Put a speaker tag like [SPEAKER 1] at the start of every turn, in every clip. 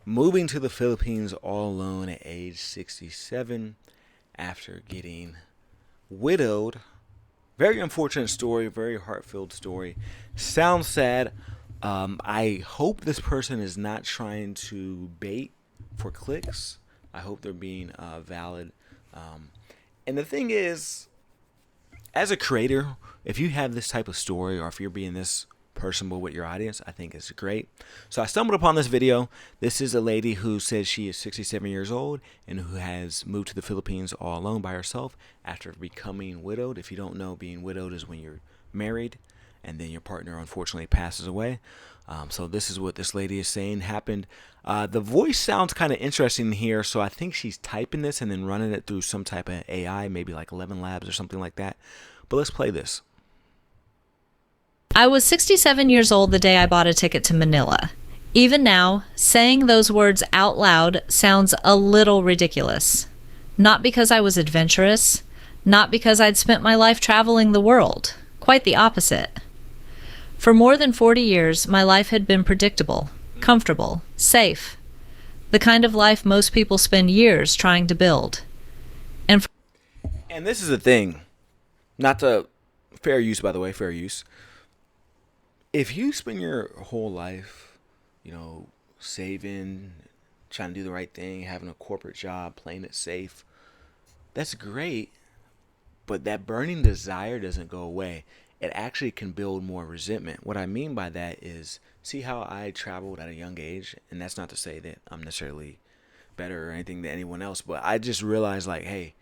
[SPEAKER 1] moving to the Philippines all alone at age 67 after getting widowed. Very unfortunate story, very heart-filled story. Sounds sad. I hope this person is not trying to bait for clicks. I hope they're being valid. And the thing is, as a creator, if you have this type of story or if you're being this personable with your audience, I think it's great. So I stumbled upon this video. This is a lady who says she is 67 years old and who has moved to the Philippines all alone by herself after becoming widowed. If you don't know, being widowed is when you're married and then your partner unfortunately passes away. So this is what this lady is saying happened. The voice sounds kind of interesting here, so I think she's typing this and then running it through some type of AI, maybe like 11 Labs or something like that. But let's play this.
[SPEAKER 2] I was 67 years old the day I bought a ticket to Manila. Even now, saying those words out loud sounds a little ridiculous. Not because I was adventurous, not because I'd spent my life traveling the world. Quite the opposite. For more than 40 years, my life had been predictable, comfortable, safe. The kind of life most people spend years trying to build.
[SPEAKER 1] And this is the thing. Not to fair use, by the way, fair use. If you spend your whole life, saving, trying to do the right thing, having a corporate job, playing it safe, that's great. But that burning desire doesn't go away. It actually can build more resentment. What I mean by that is, see how I traveled at a young age? And that's not to say that I'm necessarily better or anything than anyone else, but I just realized hey,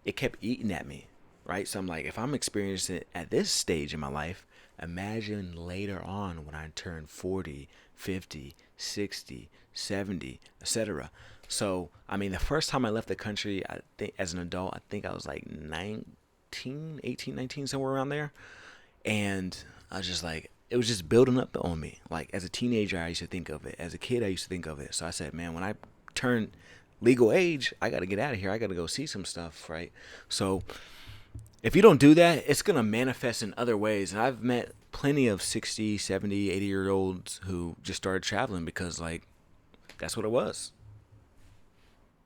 [SPEAKER 1] it kept eating at me, right? So I'm like, if I'm experiencing it at this stage in my life, imagine later on when I turn 40, 50, 60, 70, etc. So, the first time I left the country, I think as an adult, I think I was like 18, 19, somewhere around there. And I was just like, it was just building up on me. Like as a teenager, I used to think of it. As a kid, I used to think of it. So I said, man, when I turn legal age, I got to get out of here. I got to go see some stuff, right? So if you don't do that, it's going to manifest in other ways. And I've met plenty of 60, 70, 80-year-olds who just started traveling because, that's what it was.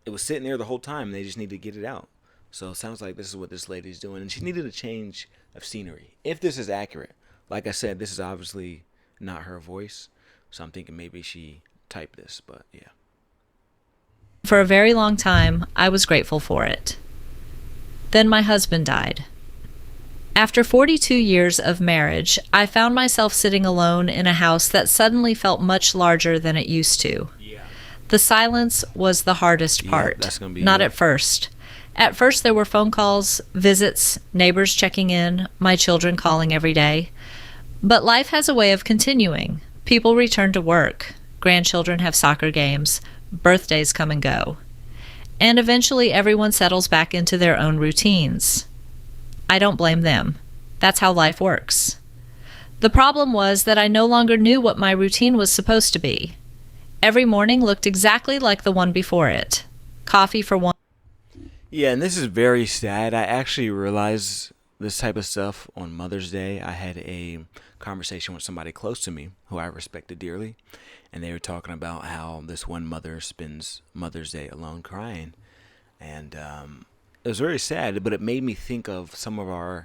[SPEAKER 1] It was sitting there the whole time. They just need to get it out. So it sounds like this is what this lady's doing. And she needed a change of scenery. If this is accurate. Like I said, this is obviously not her voice. So I'm thinking maybe she typed this. But yeah.
[SPEAKER 2] For a very long time, I was grateful for it. Then my husband died. After 42 years of marriage, I found myself sitting alone in a house that suddenly felt much larger than it used to.
[SPEAKER 1] Yeah.
[SPEAKER 2] The silence was the hardest part.
[SPEAKER 1] That's gonna be
[SPEAKER 2] Not
[SPEAKER 1] it.
[SPEAKER 2] at first. At first, there were phone calls, visits, neighbors checking in, my children calling every day. But life has a way of continuing. People return to work. Grandchildren have soccer games. Birthdays come and go. And eventually, everyone settles back into their own routines. I don't blame them. That's how life works. The problem was that I no longer knew what my routine was supposed to be. Every morning looked exactly like the one before it. Coffee for one.
[SPEAKER 1] Yeah, and this is very sad. I actually realized this type of stuff on Mother's Day. I had a conversation with somebody close to me who I respected dearly, and they were talking about how this one mother spends Mother's Day alone crying. And it was very sad, but it made me think of some of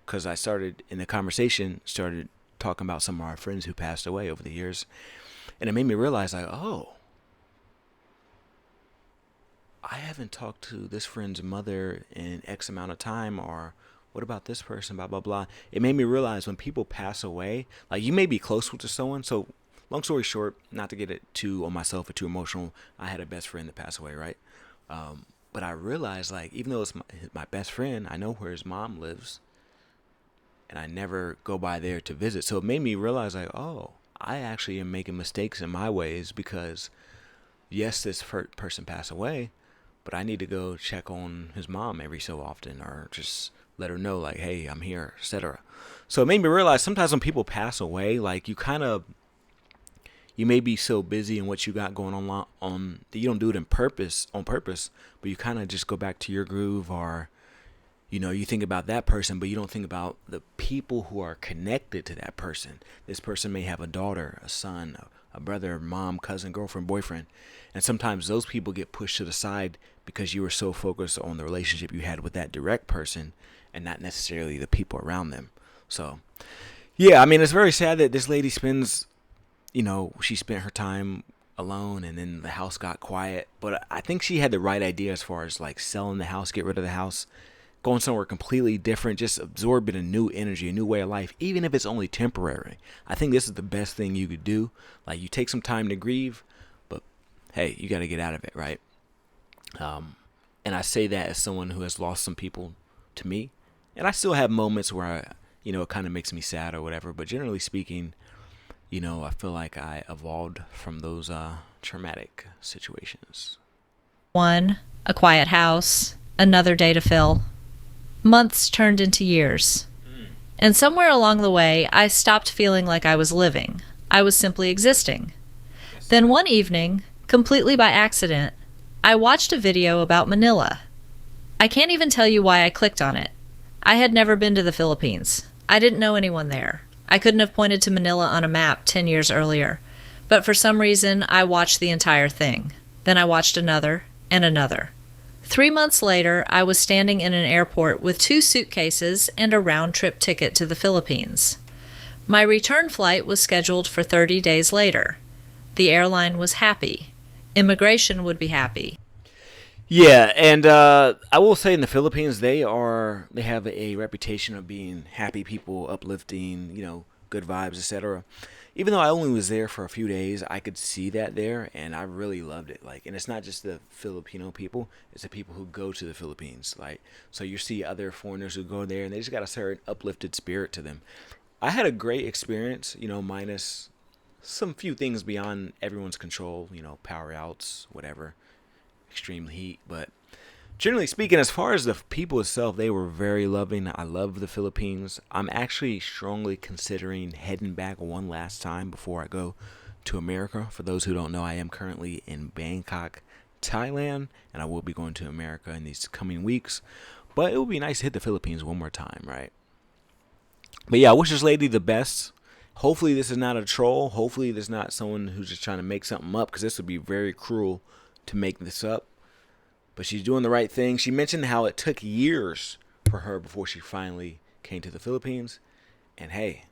[SPEAKER 1] because I started in the conversation, started talking about some of our friends who passed away over the years. And it made me realize, oh, I haven't talked to this friend's mother in X amount of time, or what about this person, blah, blah, blah. It made me realize when people pass away, you may be close to someone. So long story short, not to get it too on myself or too emotional, I had a best friend that passed away, right? But I realized, even though it's my best friend, I know where his mom lives, and I never go by there to visit. So it made me realize, oh, I actually am making mistakes in my ways because, yes, this person passed away, but I need to go check on his mom every so often, or just let her know, hey, I'm here, etc. So it made me realize sometimes when people pass away, you may be so busy in what you got going on that you don't do it on purpose, but you kind of just go back to your groove, or you think about that person, but you don't think about the people who are connected to that person. This person may have a daughter, a son, a a brother, mom, cousin, girlfriend, boyfriend. And sometimes those people get pushed to the side because you were so focused on the relationship you had with that direct person and not necessarily the people around them. So, yeah, I mean, it's very sad that this lady spends, she spent her time alone and then the house got quiet. But I think she had the right idea as far as like selling the house, get rid of the house, going somewhere completely different, just absorbing a new energy, a new way of life, even if it's only temporary. I think this is the best thing you could do. Like, you take some time to grieve, but hey, you got to get out of it, right? And I say that as someone who has lost some people to me, and I still have moments where it kind of makes me sad or whatever. But generally speaking, I feel like I evolved from those traumatic situations.
[SPEAKER 2] One, a quiet house, another day to fill. Months turned into years. And somewhere along the way, I stopped feeling like I was living. I was simply existing. Then one evening, completely by accident, I watched a video about Manila. I can't even tell you why I clicked on it. I had never been to the Philippines. I didn't know anyone there. I couldn't have pointed to Manila on a map 10 years earlier. But for some reason, I watched the entire thing. Then I watched another and another. 3 months later, I was standing in an airport with 2 suitcases and a round-trip ticket to the Philippines. My return flight was scheduled for 30 days later. The airline was happy. Immigration would be happy.
[SPEAKER 1] Yeah, and I will say in the Philippines, they have a reputation of being happy people, uplifting, good vibes, etc. Even though I only was there for a few days, I could see that there, and I really loved it. Like, and it's not just the Filipino people; it's the people who go to the Philippines. Like, so you see other foreigners who go there, and they just got a certain uplifted spirit to them. I had a great experience, minus some few things beyond everyone's control, power outs, whatever, extreme heat. But generally speaking, as far as the people itself, they were very loving. I love the Philippines. I'm actually strongly considering heading back one last time before I go to America. For those who don't know, I am currently in Bangkok, Thailand, and I will be going to America in these coming weeks. But it would be nice to hit the Philippines one more time, right? But yeah, I wish this lady the best. Hopefully this is not a troll. Hopefully this is not someone who's just trying to make something up, because this would be very cruel to make this up. But she's doing the right thing. She mentioned how it took years for her before she finally came to the Philippines. And hey,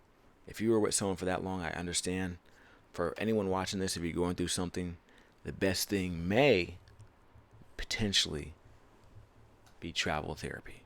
[SPEAKER 1] if you were with someone for that long, I understand. For anyone watching this, if you're going through something, the best thing may potentially be travel therapy.